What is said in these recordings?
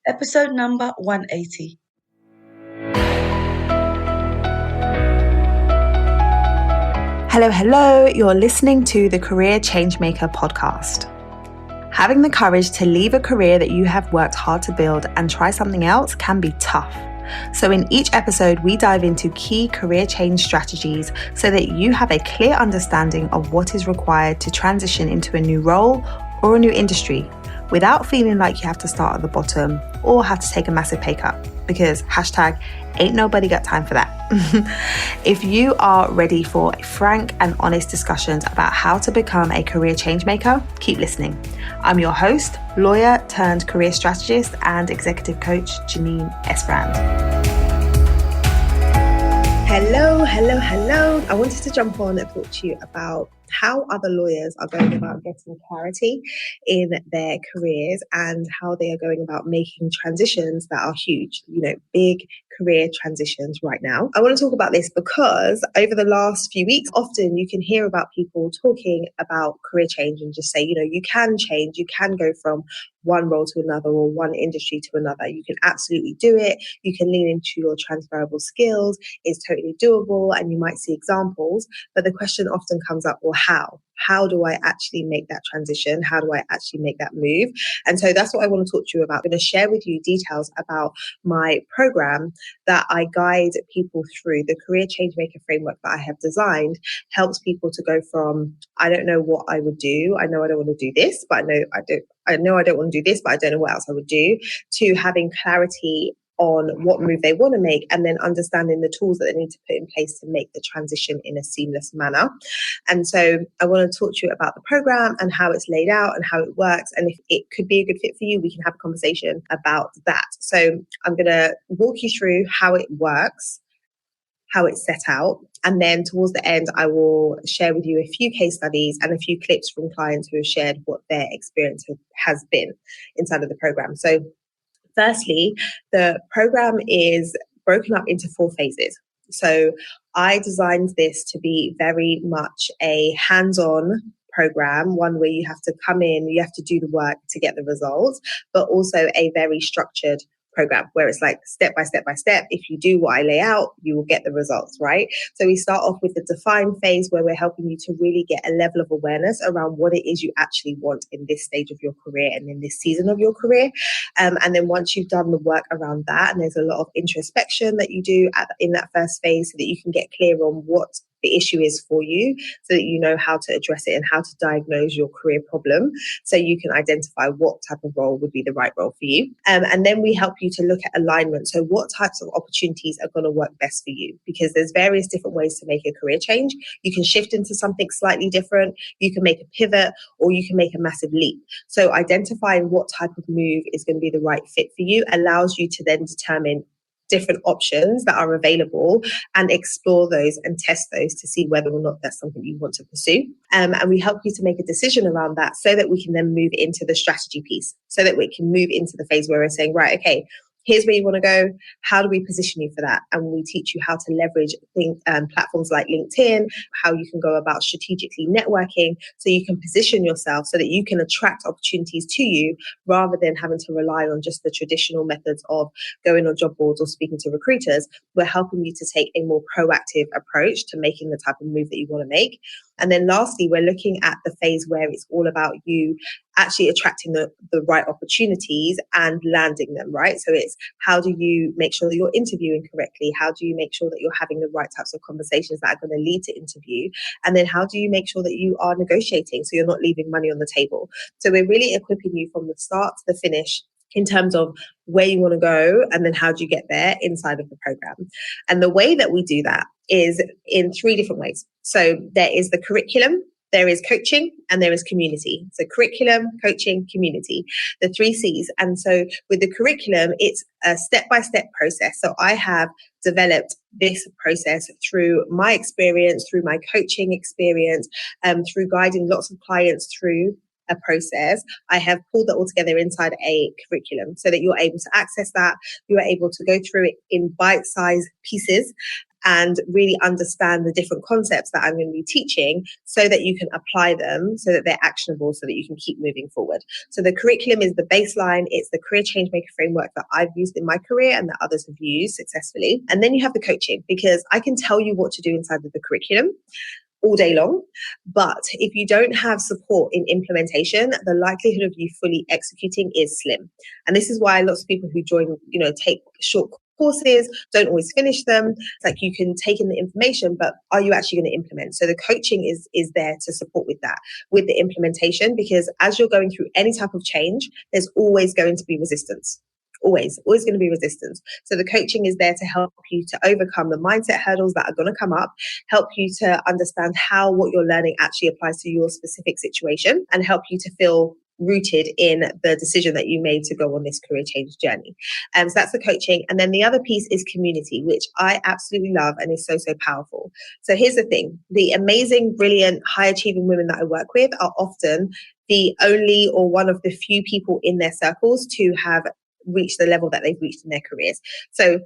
Episode number 180. Hello, you're listening to the Career Changemaker podcast. Having the courage to leave a career that you have worked hard to build and try something else can be tough. So in each episode, we dive into key career change strategies so that you have a clear understanding of what is required to transition into a new role or a new industry without feeling like you have to start at the bottom or have to take a massive pay cut, because hashtag ain't nobody got time for that. If you are ready for frank and honest discussions about how to become a career change maker, keep listening. I'm your host, lawyer turned career strategist and executive coach, Janine Esbrand. Hello. I wanted to jump on and talk to you about how other lawyers are going about getting clarity in their careers and how they are going about making transitions that are huge, big career transitions right now. I want to talk about this because over the last few weeks, often you can hear about people talking about career change and just say, you can change, you can go from one role to another or one industry to another. You can absolutely do it. You can lean into your transferable skills. It's totally doable and you might see examples. But the question often comes up, well, how? How do I actually make that transition? How do I actually make that move? And so that's what I want to talk to you about. I'm going to share with you details about my program that I guide people through. The Career Changemaker framework that I have designed helps people to go from, I don't know what I would do. I know I don't want to do this, but I know I don't want to do this, but I don't know what else I would do, to having clarity on what move they want to make and then understanding the tools that they need to put in place to make the transition in a seamless manner. And so I want to talk to you about the program and how it's laid out and how it works. And if it could be a good fit for you, we can have a conversation about that. So I'm going to walk you through how it works, how it's set out. And then towards the end, I will share with you a few case studies and a few clips from clients who have shared what their experience has been inside of the program. So firstly, the program is broken up into 4 phases. So I designed this to be very much a hands-on program, one where you have to come in, you have to do the work to get the results, but also a very structured program where it's like step by step by step. If you do what I lay out, you will get the results, right? So we start off with the define phase where we're helping you to really get a level of awareness around what it is you actually want in this stage of your career and in this season of your career. And then once you've done the work around that, and there's a lot of introspection that you do in that first phase so that you can get clear on what the issue is for you so that you know how to address it and how to diagnose your career problem so you can identify what type of role would be the right role for you. And then we help you to look at alignment. So what types of opportunities are going to work best for you? Because there's various different ways to make a career change. You can shift into something slightly different. You can make a pivot or you can make a massive leap. So identifying what type of move is going to be the right fit for you allows you to then determine different options that are available and explore those and test those to see whether or not that's something you want to pursue. And we help you to make a decision around that so that we can then move into the strategy piece, so that we can move into the phase where we're saying, right, okay, here's where you want to go. How do we position you for that? And we teach you how to leverage platforms like LinkedIn, how you can go about strategically networking so you can position yourself so that you can attract opportunities to you rather than having to rely on just the traditional methods of going on job boards or speaking to recruiters. We're helping you to take a more proactive approach to making the type of move that you want to make. And then lastly, we're looking at the phase where it's all about you actually attracting the right opportunities and landing them, right? So it's how do you make sure that you're interviewing correctly? How do you make sure that you're having the right types of conversations that are going to lead to interview? And then how do you make sure that you are negotiating so you're not leaving money on the table? So we're really equipping you from the start to the finish in terms of where you want to go and then how do you get there inside of the program. And the way that we do that is in 3 different ways. So there is the curriculum, there is coaching, and there is community. So curriculum, coaching, community, the 3 C's. And so with the curriculum, it's a step-by-step process. So I have developed this process through my experience, through my coaching experience, through guiding lots of clients through a process. I have pulled that all together inside a curriculum so that you're able to access that. You are able to go through it in bite-sized pieces and really understand the different concepts that I'm going to be teaching so that you can apply them, so that they're actionable, so that you can keep moving forward. So the curriculum is the baseline. It's the career changemaker framework that I've used in my career and that others have used successfully. And then you have the coaching, because I can tell you what to do inside of the curriculum all day long. But if you don't have support in implementation, the likelihood of you fully executing is slim. And this is why lots of people who join, take short courses don't always finish them. It's like you can take in the information, but are you actually going to implement? So the coaching is there to support with that, with the implementation, because as you're going through any type of change, there's always going to be resistance. Always going to be resistance. So the coaching is there to help you to overcome the mindset hurdles that are going to come up, help you to understand how what you're learning actually applies to your specific situation, and help you to feel rooted in the decision that you made to go on this career change journey. So that's the coaching. And then the other piece is community, which I absolutely love and is so powerful. So here's the thing. The amazing, brilliant, high achieving women that I work with are often the only or one of the few people in their circles to have reach the level that they've reached in their careers. So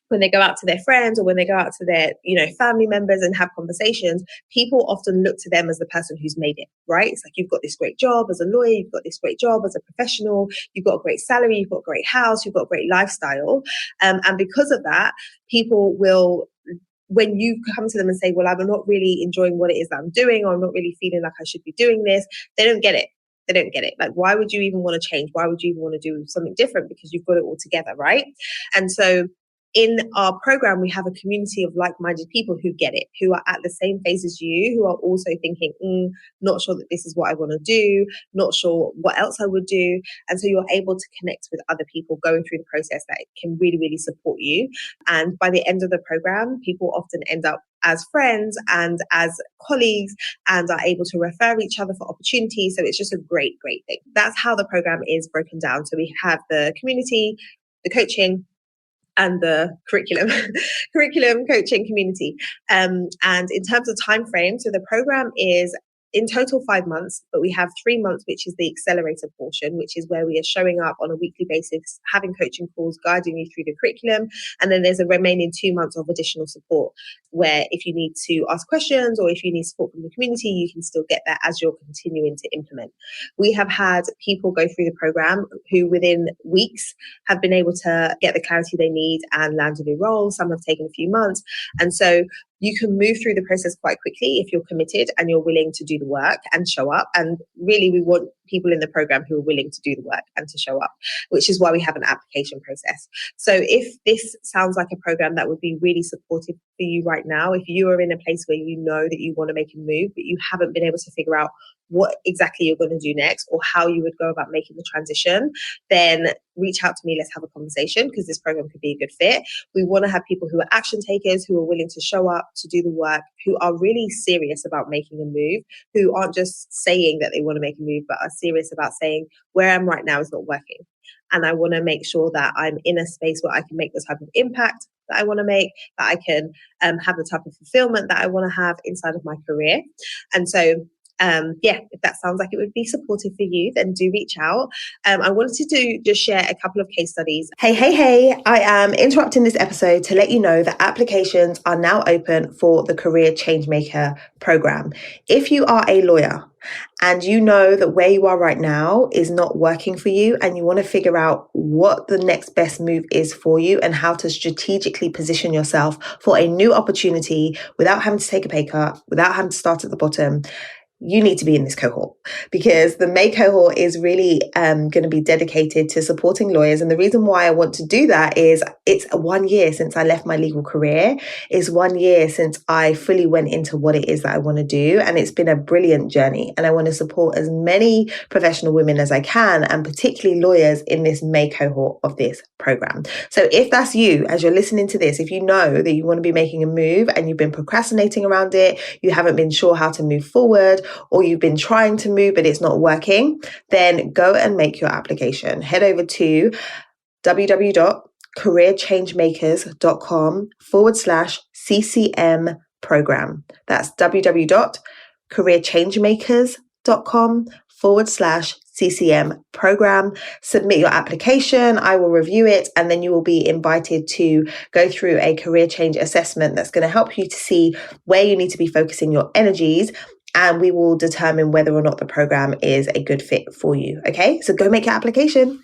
when they go out to their friends or when they go out to their, family members and have conversations, people often look to them as the person who's made it, right? It's like, you've got this great job as a lawyer, you've got this great job as a professional, you've got a great salary, you've got a great house, you've got a great lifestyle. And because of that, people will, when you come to them and say, well, I'm not really enjoying what it is that I'm doing, or I'm not really feeling like I should be doing this, they don't get it. They don't get it. Like, why would you even want to change? Why would you even want to do something different? Because you've got it all together, right? And so in our program, we have a community of like-minded people who get it, who are at the same phase as you, who are also thinking, not sure that this is what I want to do, not sure what else I would do. And so you're able to connect with other people going through the process that can really, really support you. And by the end of the program, people often end up as friends and as colleagues and are able to refer each other for opportunities. So it's just a great, great thing. That's how the program is broken down. So we have the community, the coaching, and the curriculum, coaching, community. And in terms of time frame, so the program is in total 5 months, but we have 3 months, which is the accelerator portion, which is where we are showing up on a weekly basis, having coaching calls, guiding you through the curriculum. And then there's a remaining 2 months of additional support, where if you need to ask questions or if you need support from the community, you can still get that as you're continuing to implement. We have had people go through the program who within weeks have been able to get the clarity they need and land a new role. Some have taken a few months. And so you can move through the process quite quickly if you're committed and you're willing to do the work and show up. And really, we want people in the program who are willing to do the work and to show up, which is why we have an application process. So if this sounds like a program that would be really supportive for you right now, if you are in a place where you know that you want to make a move, but you haven't been able to figure out what exactly you're going to do next or how you would go about making the transition, then reach out to me. Let's have a conversation, because this program could be a good fit. We want to have people who are action takers, who are willing to show up, to do the work, who are really serious about making a move, who aren't just saying that they want to make a move, but are serious about saying, where I'm right now is not working. And I want to make sure that I'm in a space where I can make the type of impact that I want to make, that I can have the type of fulfillment that I want to have inside of my career. And so if that sounds like it would be supportive for you, then do reach out. I wanted to just share a couple of case studies. Hey, I am interrupting this episode to let you know that applications are now open for the Career Changemaker program. If you are a lawyer and you know that where you are right now is not working for you and you want to figure out what the next best move is for you and how to strategically position yourself for a new opportunity without having to take a pay cut, without having to start at the bottom, you need to be in this cohort, because the May cohort is really going to be dedicated to supporting lawyers. And the reason why I want to do that is it's 1 year since I left my legal career. It's 1 year since I fully went into what it is that I want to do. And it's been a brilliant journey. And I want to support as many professional women as I can, and particularly lawyers, in this May cohort of this program. So if that's you, as you're listening to this, if you know that you want to be making a move and you've been procrastinating around it, you haven't been sure how to move forward, or you've been trying to move but it's not working, then go and make your application. Head over to www.careerchangemakers.com/CCM program. That's www.careerchangemakers.com/CCM CCM program. Submit your application. I will review it, and then you will be invited to go through a career change assessment that's going to help you to see where you need to be focusing your energies, and we will determine whether or not the program is a good fit for you. Okay, so go make your application.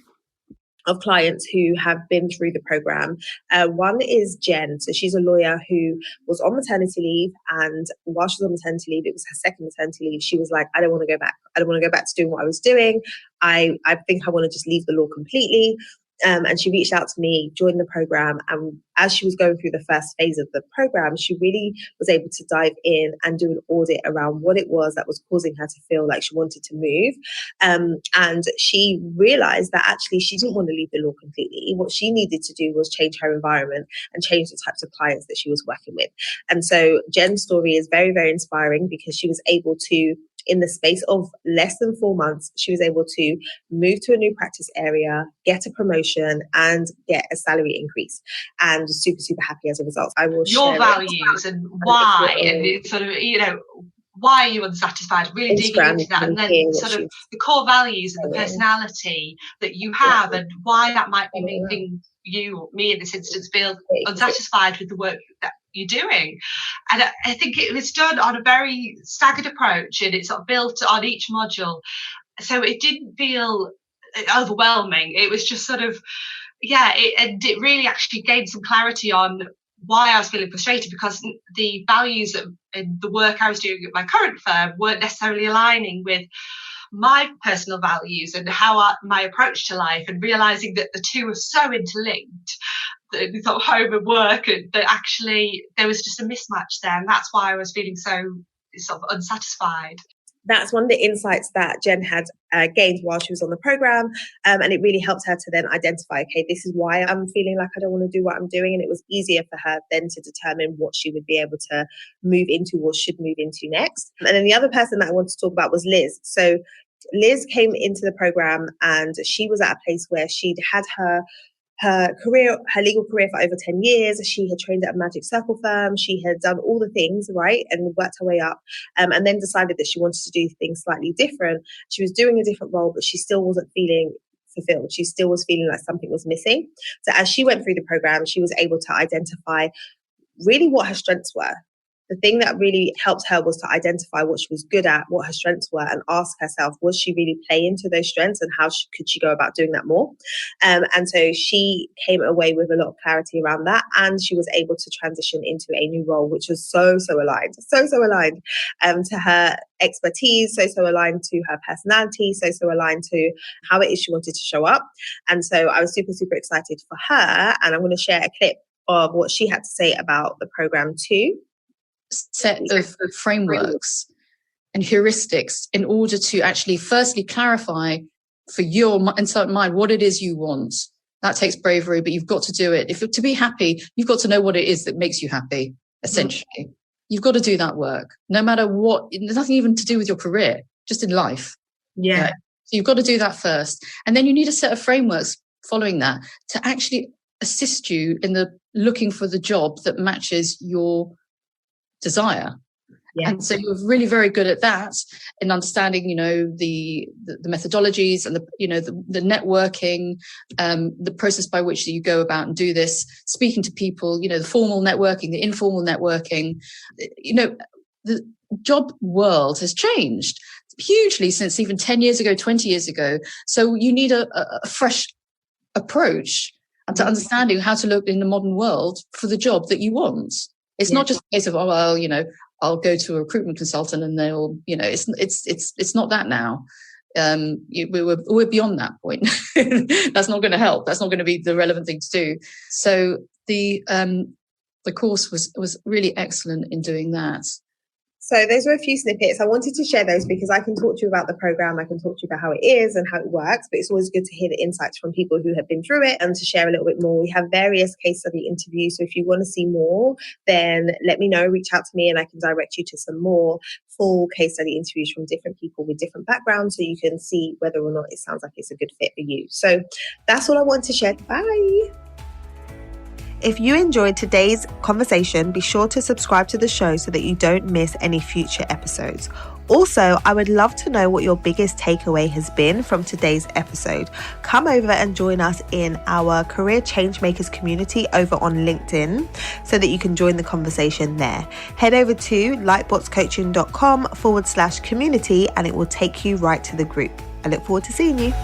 Of clients who have been through the program. One is Jen. So she's a lawyer who was on maternity leave, and while she was on maternity leave, it was her second maternity leave. She was like, I don't want to go back. I don't want to go back to doing what I was doing. I think I want to just leave the law completely. And she reached out to me, joined the program, and as she was going through the first phase of the program, she really was able to dive in and do an audit around what it was that was causing her to feel like she wanted to move. And she realized that actually she didn't want to leave the law completely. What she needed to do was change her environment and change the types of clients that she was working with. And so Jen's story is very, very inspiring because she was able to, in the space of less than 4 months, she was able to move to a new practice area, get a promotion, and get a salary increase. And super, super happy as a result. I will your values and why, and it's sort of, why are you unsatisfied? Really digging into that, and then sort of the core values and the personality that you have, and why that might be making me in this instance, feel unsatisfied with the work that you're doing. And I think it was done on a very staggered approach, and it's sort of built on each module, so it didn't feel overwhelming. It was just sort of, and it really actually gained some clarity on why I was feeling frustrated, because the values and the work I was doing at my current firm weren't necessarily aligning with my personal values and my approach to life, and realizing that the two are so interlinked, the sort of home and work, and that actually there was just a mismatch there, and that's why I was feeling so sort of unsatisfied. That's one of the insights that Jen had gained while she was on the program. And it really helped her to then identify, okay, this is why I'm feeling like I don't want to do what I'm doing. And it was easier for her then to determine what she would be able to move into or should move into next. And then the other person that I wanted to talk about was Liz. So Liz came into the program, and she was at a place where she'd had her legal career for over 10 years. She had trained at a magic circle firm. She had done all the things, right, and worked her way up, and then decided that she wanted to do things slightly different. She was doing a different role, but she still wasn't feeling fulfilled. She still was feeling like something was missing. So as she went through the program, she was able to identify really what her strengths were. The thing that really helped her was to identify what she was good at, what her strengths were, and ask herself, was she really play into those strengths, and how could she go about doing that more? And so she came away with a lot of clarity around that, and she was able to transition into a new role, which was so aligned to her expertise, so aligned to her personality, so aligned to how it is she wanted to show up. And so I was super, super excited for her, and I'm going to share a clip of what she had to say about the program too. Set of frameworks and heuristics in order to actually firstly clarify for your inside mind what it is you want. That takes bravery, but you've got to do it. To be happy, you've got to know what it is that makes you happy, essentially. Mm-hmm. You've got to do that work, no matter what. There's nothing even to do with your career, just in life. Yeah. Right? So you've got to do that first. And then you need a set of frameworks following that to actually assist you in the looking for the job that matches your desire. Yeah. And so you're really very good at that in understanding, the methodologies and the networking, the process by which you go about and do this, speaking to people, the formal networking, the informal networking. The job world has changed hugely since even 10 years ago, 20 years ago. So you need a fresh approach and to understanding how to look in the modern world for the job that you want. It's not just a case of, I'll go to a recruitment consultant and they'll, it's not that now. We're beyond that point. That's not going to help. That's not going to be the relevant thing to do. So the course was really excellent in doing that. So those were a few snippets. I wanted to share those because I can talk to you about the program. I can talk to you about how it is and how it works, but it's always good to hear the insights from people who have been through it and to share a little bit more. We have various case study interviews. So if you want to see more, then let me know, reach out to me, and I can direct you to some more full case study interviews from different people with different backgrounds so you can see whether or not it sounds like it's a good fit for you. So that's all I want to share. Bye. If you enjoyed today's conversation, be sure to subscribe to the show so that you don't miss any future episodes. Also, I would love to know what your biggest takeaway has been from today's episode. Come over and join us in our Career Changemakers community over on LinkedIn so that you can join the conversation there. Head over to lightbotscoaching.com/community and it will take you right to the group. I look forward to seeing you.